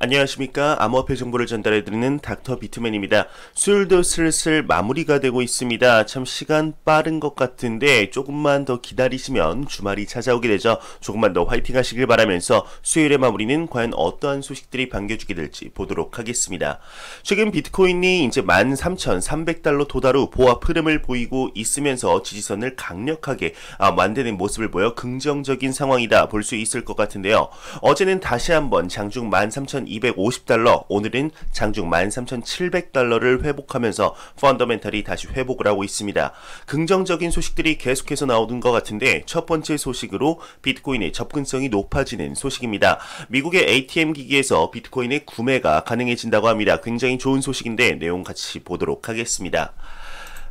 안녕하십니까. 암호화폐 정보를 전달해드리는 닥터 비트맨입니다. 수요일도 슬슬 마무리가 되고 있습니다. 참 시간 빠른 것 같은데 조금만 더 기다리시면 주말이 찾아오게 되죠. 조금만 더 화이팅 하시길 바라면서 수요일의 마무리는 과연 어떠한 소식들이 반겨주게 될지 보도록 하겠습니다. 최근 비트코인이 이제 13,300달러 도달 후 보합 흐름을 보이고 있으면서 지지선을 강력하게 만드는 모습을 보여 긍정적인 상황이다 볼 수 있을 것 같은데요. 어제는 다시 한번 장중 13,250달러, 오늘은 장중 13,700달러를 회복하면서 펀더멘탈이 다시 회복을 하고 있습니다. 긍정적인 소식들이 계속해서 나오는 것 같은데 첫 번째 소식으로 비트코인의 접근성이 높아지는 소식입니다. 미국의 ATM 기기에서 비트코인의 구매가 가능해진다고 합니다. 굉장히 좋은 소식인데 내용 같이 보도록 하겠습니다.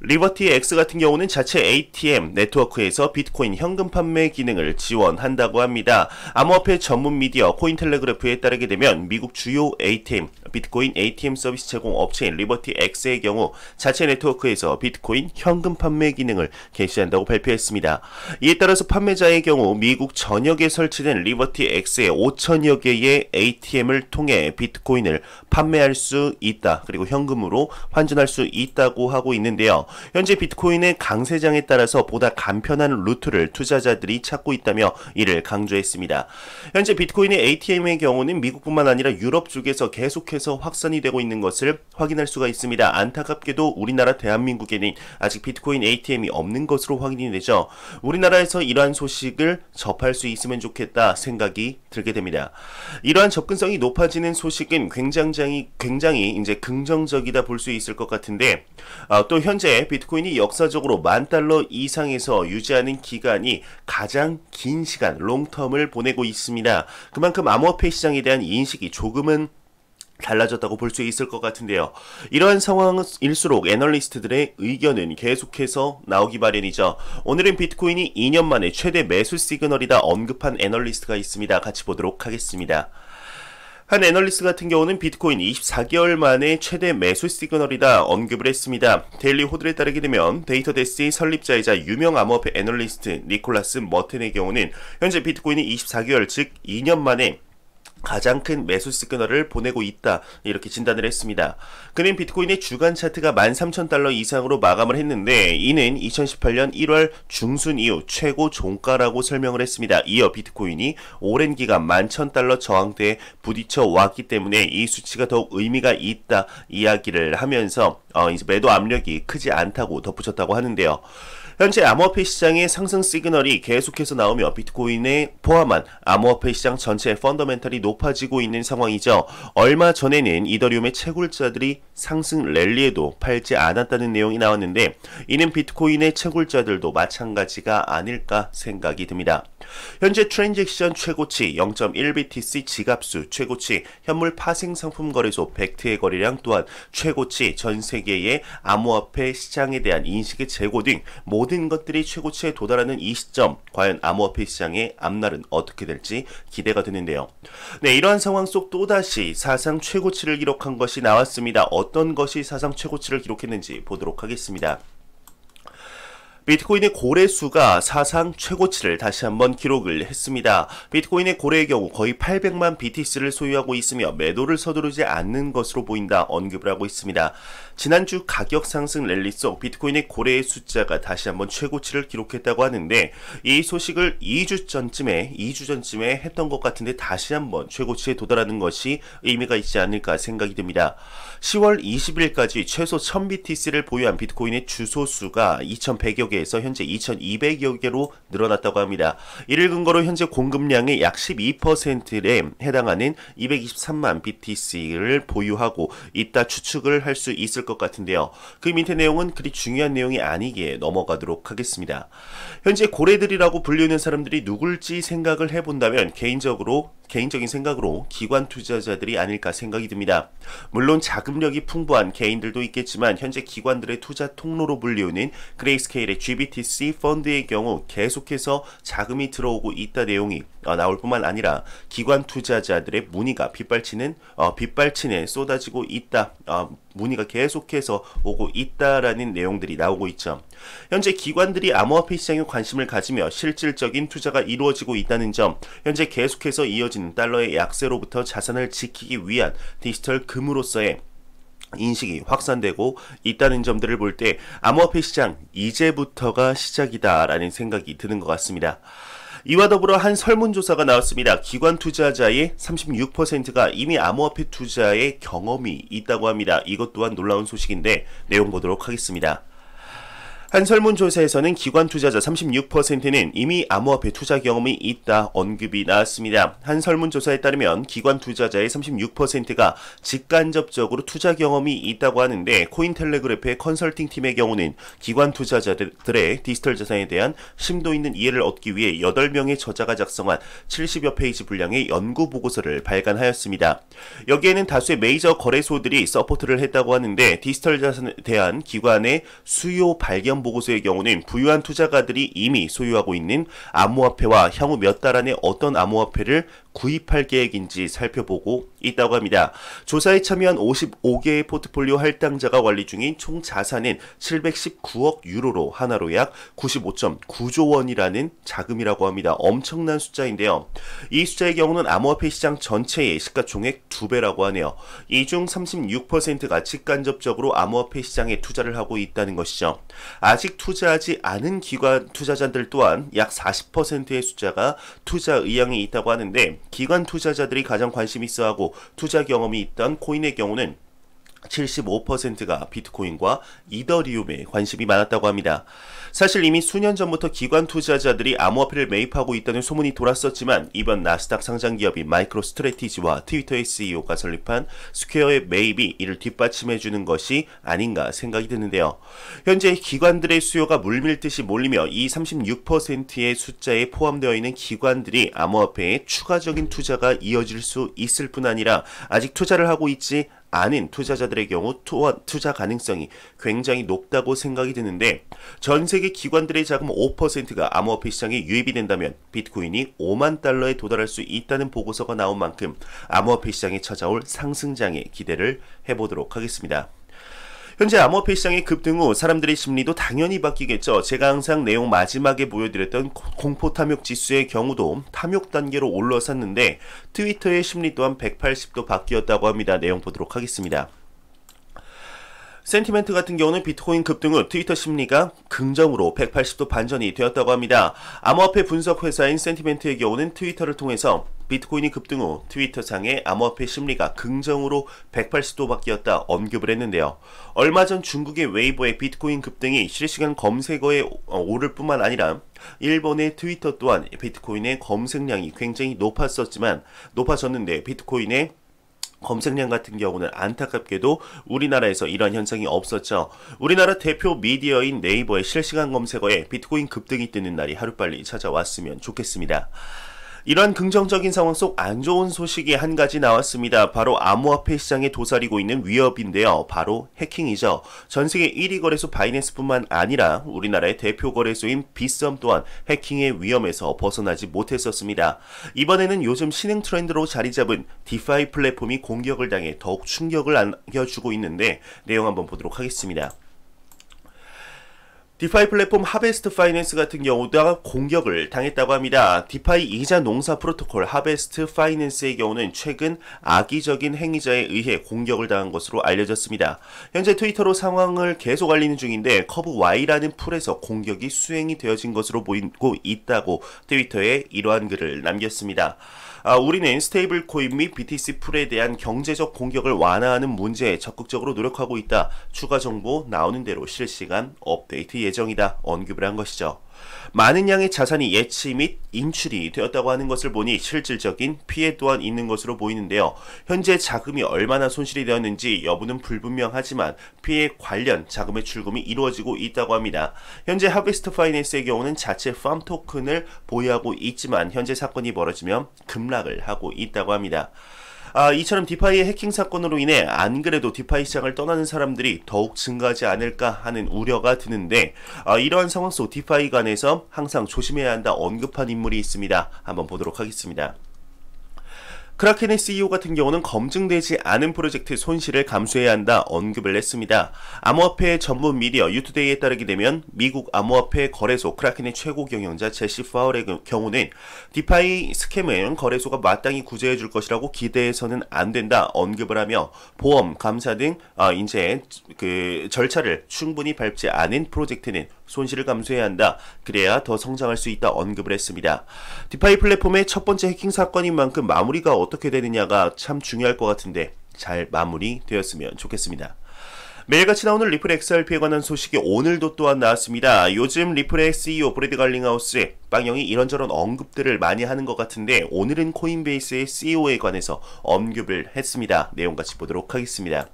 리버티 X 같은 경우는 자체 ATM 네트워크에서 비트코인 현금 판매 기능을 지원한다고 합니다. 암호화폐 전문 미디어 코인텔레그래프에 따르게 되면 미국 주요 ATM, 비트코인 ATM 서비스 제공 업체인 리버티 X의 경우 자체 네트워크에서 비트코인 현금 판매 기능을 개시한다고 발표했습니다. 이에 따라서 판매자의 경우 미국 전역에 설치된 리버티 X의 5천여 개의 ATM을 통해 비트코인을 판매할 수 있다. 그리고 현금으로 환전할 수 있다고 하고 있는데요. 현재 비트코인의 강세장에 따라서 보다 간편한 루트를 투자자들이 찾고 있다며 이를 강조했습니다. 현재 비트코인의 ATM의 경우는 미국뿐만 아니라 유럽 쪽에서 계속해서 확산이 되고 있는 것을 확인할 수가 있습니다. 안타깝게도 우리나라 대한민국에는 아직 비트코인 ATM이 없는 것으로 확인이 되죠. 우리나라에서 이러한 소식을 접할 수 있으면 좋겠다 생각이 들게 됩니다. 이러한 접근성이 높아지는 소식은 굉장히 이제 긍정적이다 볼 수 있을 것 같은데 또 현재 비트코인이 역사적으로 $10,000 이상에서 유지하는 기간이 가장 긴 시간, 롱텀을 보내고 있습니다. 그만큼 암호화폐 시장에 대한 인식이 조금은 달라졌다고 볼 수 있을 것 같은데요. 이러한 상황일수록 애널리스트들의 의견은 계속해서 나오기 마련이죠. 오늘은 비트코인이 2년 만에 최대 매수 시그널이다 언급한 애널리스트가 있습니다. 같이 보도록 하겠습니다. 한 애널리스트 같은 경우는 비트코인이 24개월 만에 최대 매수 시그널이다 언급을 했습니다. 데일리 호들에 따르게 되면 데이터데스의 설립자이자 유명 암호화폐 애널리스트 니콜라스 머텐의 경우는 현재 비트코인이 24개월 즉 2년 만에 가장 큰 매수 시그널을 보내고 있다 이렇게 진단을 했습니다. 그는 비트코인의 주간 차트가 13,000달러 이상으로 마감을 했는데 이는 2018년 1월 중순 이후 최고 종가라고 설명을 했습니다. 이어 비트코인이 오랜 기간 11,000달러 저항대에 부딪혀 왔기 때문에 이 수치가 더욱 의미가 있다 이야기를 하면서 이제 매도 압력이 크지 않다고 덧붙였다고 하는데요. 현재 암호화폐 시장의 상승 시그널이 계속해서 나오며 비트코인에 포함한 암호화폐 시장 전체의 펀더멘탈이 높아지고 있는 상황이죠. 얼마 전에는 이더리움의 채굴자들이 상승 랠리에도 팔지 않았다는 내용이 나왔는데 이는 비트코인의 채굴자들도 마찬가지가 아닐까 생각이 듭니다. 현재 트랜잭션 최고치 0.1BTC 지갑수 최고치 현물 파생 상품 거래소 벡트의 거래량 또한 최고치 전 세계의 암호화폐 시장에 대한 인식의 재고 등 모든 것들이 최고치에 도달하는 이 시점 과연 암호화폐 시장의 앞날은 어떻게 될지 기대가 되는데요. 네, 이러한 상황 속 또다시 사상 최고치를 기록한 것이 나왔습니다. 어떤 것이 사상 최고치를 기록했는지 보도록 하겠습니다. 비트코인의 고래수가 사상 최고치를 다시 한번 기록을 했습니다. 비트코인의 고래의 경우 거의 800만 BTC를 소유하고 있으며 매도를 서두르지 않는 것으로 보인다 언급을 하고 있습니다. 지난주 가격 상승 랠리 속 비트코인의 고래의 숫자가 다시 한번 최고치를 기록했다고 하는데 이 소식을 2주 전쯤에 했던 것 같은데 다시 한번 최고치에 도달하는 것이 의미가 있지 않을까 생각이 듭니다. 10월 20일까지 최소 1000BTC를 보유한 비트코인의 주소수가 2100여 개에서 현재 2200여 개로 늘어났다고 합니다. 이를 근거로 현재 공급량의 약 12%에 해당하는 223만 BTC를 보유하고 있다 추측을 할 수 있을 것 같은데요. 그 밑에 내용은 그리 중요한 내용이 아니기에 넘어가도록 하겠습니다. 현재 고래들이라고 불리는 사람들이 누굴지 생각을 해본다면 개인적인 생각으로 기관 투자자들이 아닐까 생각이 듭니다. 물론 자금력이 풍부한 개인들도 있겠지만 현재 기관들의 투자 통로로 불리우는 그레이스케일의 GBTC 펀드의 경우 계속해서 자금이 들어오고 있다 내용이 나올 뿐만 아니라 기관 투자자들의 문의가 빗발치는 쏟아지고 있다. 문의가 계속해서 오고 있다라는 내용들이 나오고 있죠. 현재 기관들이 암호화폐 시장에 관심을 가지며 실질적인 투자가 이루어지고 있다는 점, 현재 계속해서 이어지는 달러의 약세로부터 자산을 지키기 위한 디지털 금으로서의 인식이 확산되고 있다는 점들을 볼 때 암호화폐 시장 이제부터가 시작이다라는 생각이 드는 것 같습니다. 이와 더불어 한 설문조사가 나왔습니다. 기관 투자자의 36%가 이미 암호화폐 투자에 경험이 있다고 합니다. 이것 또한 놀라운 소식인데 내용 보도록 하겠습니다. 한 설문조사에서는 기관 투자자 36%는 이미 암호화폐 투자 경험이 있다 언급이 나왔습니다. 한 설문조사에 따르면 기관 투자자의 36%가 직간접적으로 투자 경험이 있다고 하는데, 코인텔레그래프의 컨설팅 팀의 경우는 기관 투자자들의 디지털 자산에 대한 심도 있는 이해를 얻기 위해 8명의 저자가 작성한 70여 페이지 분량의 연구 보고서를 발간하였습니다. 여기에는 다수의 메이저 거래소들이 서포트를 했다고 하는데, 디지털 자산에 대한 기관의 수요 발견 보고서의 경우는 부유한 투자가들이 이미 소유하고 있는 암호화폐와 향후 몇 달 안에 어떤 암호화폐를 구입할 계획인지 살펴보고 있다고 합니다. 조사에 참여한 55개의 포트폴리오 할당자가 관리 중인 총 자산은 719억 유로로 하나로 약 95.9조 원이라는 자금이라고 합니다. 엄청난 숫자인데요. 이 숫자의 경우는 암호화폐 시장 전체의 시가총액 2배라고 하네요. 이 중 36%가 직간접적으로 암호화폐 시장에 투자를 하고 있다는 것이죠. 아직 투자하지 않은 기관 투자자들 또한 약 40%의 숫자가 투자 의향이 있다고 하는데, 기관 투자자들이 가장 관심 있어하고 투자 경험이 있던 코인의 경우는 75%가 비트코인과 이더리움에 관심이 많았다고 합니다. 사실 이미 수년 전부터 기관 투자자들이 암호화폐를 매입하고 있다는 소문이 돌았었지만, 이번 나스닥 상장 기업인 마이크로스트래티지와 트위터의 CEO가 설립한 스퀘어의 매입이 이를 뒷받침해주는 것이 아닌가 생각이 드는데요. 현재 기관들의 수요가 물밀듯이 몰리며 이 36%의 숫자에 포함되어 있는 기관들이 암호화폐에 추가적인 투자가 이어질 수 있을 뿐 아니라, 아직 투자를 하고 있지 않은 투자자들의 경우 투자 가능성이 굉장히 높다고 생각이 드는데, 전 세계 기관들의 자금 5%가 암호화폐 시장에 유입이 된다면 비트코인이 5만 달러에 도달할 수 있다는 보고서가 나온 만큼 암호화폐 시장에 찾아올 상승장에 기대를 해보도록 하겠습니다. 현재 암호화폐 시장의 급등 후 사람들의 심리도 당연히 바뀌겠죠. 제가 항상 내용 마지막에 보여드렸던 공포 탐욕 지수의 경우도 탐욕 단계로 올라섰는데, 트위터의 심리 또한 180도 바뀌었다고 합니다. 내용 보도록 하겠습니다. 센티멘트 같은 경우는 비트코인 급등 후 트위터 심리가 긍정으로 180도 반전이 되었다고 합니다. 암호화폐 분석 회사인 센티멘트의 경우는 트위터를 통해서 비트코인이 급등 후 트위터상의 암호화폐 심리가 긍정으로 180도 바뀌었다 언급을 했는데요. 얼마 전 중국의 웨이보의 비트코인 급등이 실시간 검색어에 오를 뿐만 아니라 일본의 트위터 또한 비트코인의 검색량이 굉장히 높아졌는데, 비트코인의 검색량 같은 경우는 안타깝게도 우리나라에서 이런 현상이 없었죠. 우리나라 대표 미디어인 네이버의 실시간 검색어에 비트코인 급등이 뜨는 날이 하루빨리 찾아왔으면 좋겠습니다. 이러한 긍정적인 상황 속 안 좋은 소식이 한 가지 나왔습니다. 바로 암호화폐 시장에 도사리고 있는 위협인데요. 바로 해킹이죠. 전세계 1위 거래소 바이낸스뿐만 아니라 우리나라의 대표 거래소인 빗썸 또한 해킹의 위험에서 벗어나지 못했었습니다. 이번에는 요즘 신흥 트렌드로 자리 잡은 디파이 플랫폼이 공격을 당해 더욱 충격을 안겨주고 있는데, 내용 한번 보도록 하겠습니다. 디파이 플랫폼 하베스트 파이낸스 같은 경우도 공격을 당했다고 합니다. 디파이 이자 농사 프로토콜 하베스트 파이낸스의 경우는 최근 악의적인 행위자에 의해 공격을 당한 것으로 알려졌습니다. 현재 트위터로 상황을 계속 알리는 중인데, 커브 Y라는 풀에서 공격이 수행이 되어진 것으로 보이고 있다고 트위터에 이러한 글을 남겼습니다. 우리는 스테이블 코인 및 BTC 풀에 대한 경제적 공격을 완화하는 문제에 적극적으로 노력하고 있다. 추가 정보 나오는 대로 실시간 업데이트 예정이다. 언급을 한 것이죠. 많은 양의 자산이 예치 및 인출이 되었다고 하는 것을 보니 실질적인 피해 또한 있는 것으로 보이는데요. 현재 자금이 얼마나 손실이 되었는지 여부는 불분명하지만 피해 관련 자금의 출금이 이루어지고 있다고 합니다. 현재 하베스트 파이낸스의 경우는 자체 팜 토큰을 보유하고 있지만 현재 사건이 벌어지면 급락을 하고 있다고 합니다. 이처럼 디파이의 해킹 사건으로 인해 안 그래도 디파이 시장을 떠나는 사람들이 더욱 증가하지 않을까 하는 우려가 드는데 이러한 상황 속 디파이 간에서 항상 조심해야 한다 언급한 인물이 있습니다. 한번 보도록 하겠습니다. 크라켄의 CEO 같은 경우는 검증되지 않은 프로젝트 손실을 감수해야 한다 언급을 했습니다. 암호화폐 전문 미디어 유투데이에 따르게 되면 미국 암호화폐 거래소 크라켄의 최고 경영자 제시 파월의 경우는 디파이 스캠은 거래소가 마땅히 구제해 줄 것이라고 기대해서는 안 된다 언급을 하며 보험, 감사 등 이제 절차를 충분히 밟지 않은 프로젝트는 손실을 감수해야 한다. 그래야 더 성장할 수 있다 언급을 했습니다. 디파이 플랫폼의 첫 번째 해킹 사건인 만큼 마무리가 어떻게 되느냐가 참 중요할 것 같은데 잘 마무리되었으면 좋겠습니다. 매일같이 나오는 리플 XRP에 관한 소식이 오늘도 또한 나왔습니다. 요즘 리플의 CEO 브래드 갈링하우스 빵영이 이런저런 언급들을 많이 하는 것 같은데 오늘은 코인베이스의 CEO에 관해서 언급을 했습니다. 내용 같이 보도록 하겠습니다.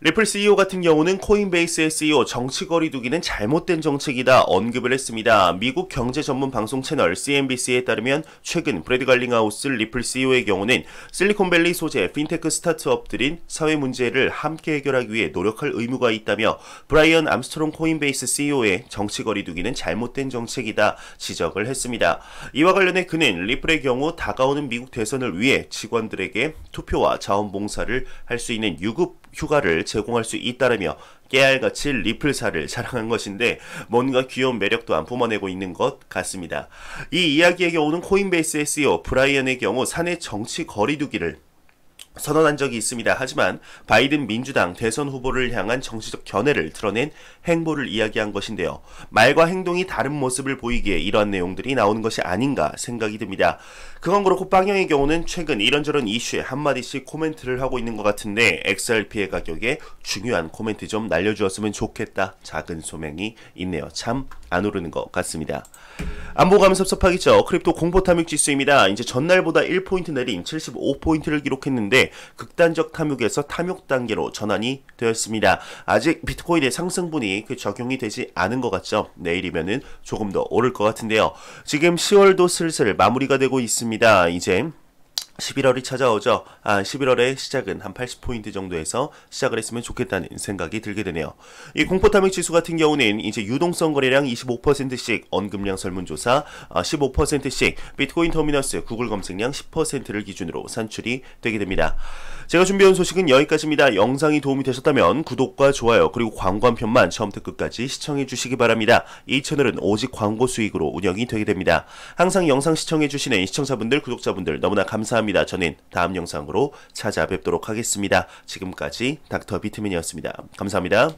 리플 CEO 같은 경우는 코인베이스의 CEO 정치 거리두기는 잘못된 정책이다 언급을 했습니다. 미국 경제 전문 방송 채널 CNBC에 따르면 최근 브래드 갈링하우스 리플 CEO의 경우는 실리콘밸리 소재 핀테크 스타트업들인 사회 문제를 함께 해결하기 위해 노력할 의무가 있다며 브라이언 암스트롱 코인베이스 CEO의 정치 거리두기는 잘못된 정책이다 지적을 했습니다. 이와 관련해 그는 리플의 경우 다가오는 미국 대선을 위해 직원들에게 투표와 자원봉사를 할 수 있는 유급 휴가를 제공할 수 있다라며 깨알같이 리플사를 자랑한 것인데 뭔가 귀여운 매력 또한 뿜어내고 있는 것 같습니다. 이 이야기의 경우는 코인베이스의 CEO 브라이언의 경우 사내 정치 거리두기를 선언한 적이 있습니다. 하지만 바이든 민주당 대선 후보를 향한 정치적 견해를 드러낸 행보를 이야기한 것인데요. 말과 행동이 다른 모습을 보이기에 이러한 내용들이 나오는 것이 아닌가 생각이 듭니다. 그건 그렇고 빵영의 경우는 최근 이런저런 이슈에 한마디씩 코멘트를 하고 있는 것 같은데 XRP의 가격에 중요한 코멘트 좀 날려주었으면 좋겠다. 작은 소명이 있네요. 참 안 오르는 것 같습니다. 안보감은 섭섭하겠죠. 크립토 공포 탐욕 지수입니다. 이제 전날보다 1포인트 내린 75포인트를 기록했는데 극단적 탐욕에서 탐욕 단계로 전환이 되었습니다. 아직 비트코인의 상승분이 적용이 되지 않은 것 같죠. 내일이면은 조금 더 오를 것 같은데요. 지금 10월도 슬슬 마무리가 되고 있습니다. 이제 11월이 찾아오죠. 11월의 시작은 한 80포인트 정도에서 시작을 했으면 좋겠다는 생각이 들게 되네요. 이 공포탐욕 지수 같은 경우는 이제 유동성 거래량 25%씩, 언급량 설문조사 15%씩, 비트코인 터미너스 구글 검색량 10%를 기준으로 산출이 되게 됩니다. 제가 준비해온 소식은 여기까지입니다. 영상이 도움이 되셨다면 구독과 좋아요 그리고 광고 한 편만 처음부터 끝까지 시청해 주시기 바랍니다. 이 채널은 오직 광고 수익으로 운영이 되게 됩니다. 항상 영상 시청해 주시는 시청자분들, 구독자분들 너무나 감사합니다. 저는 다음 영상으로 찾아뵙도록 하겠습니다. 지금까지 닥터 비트맨이었습니다. 감사합니다.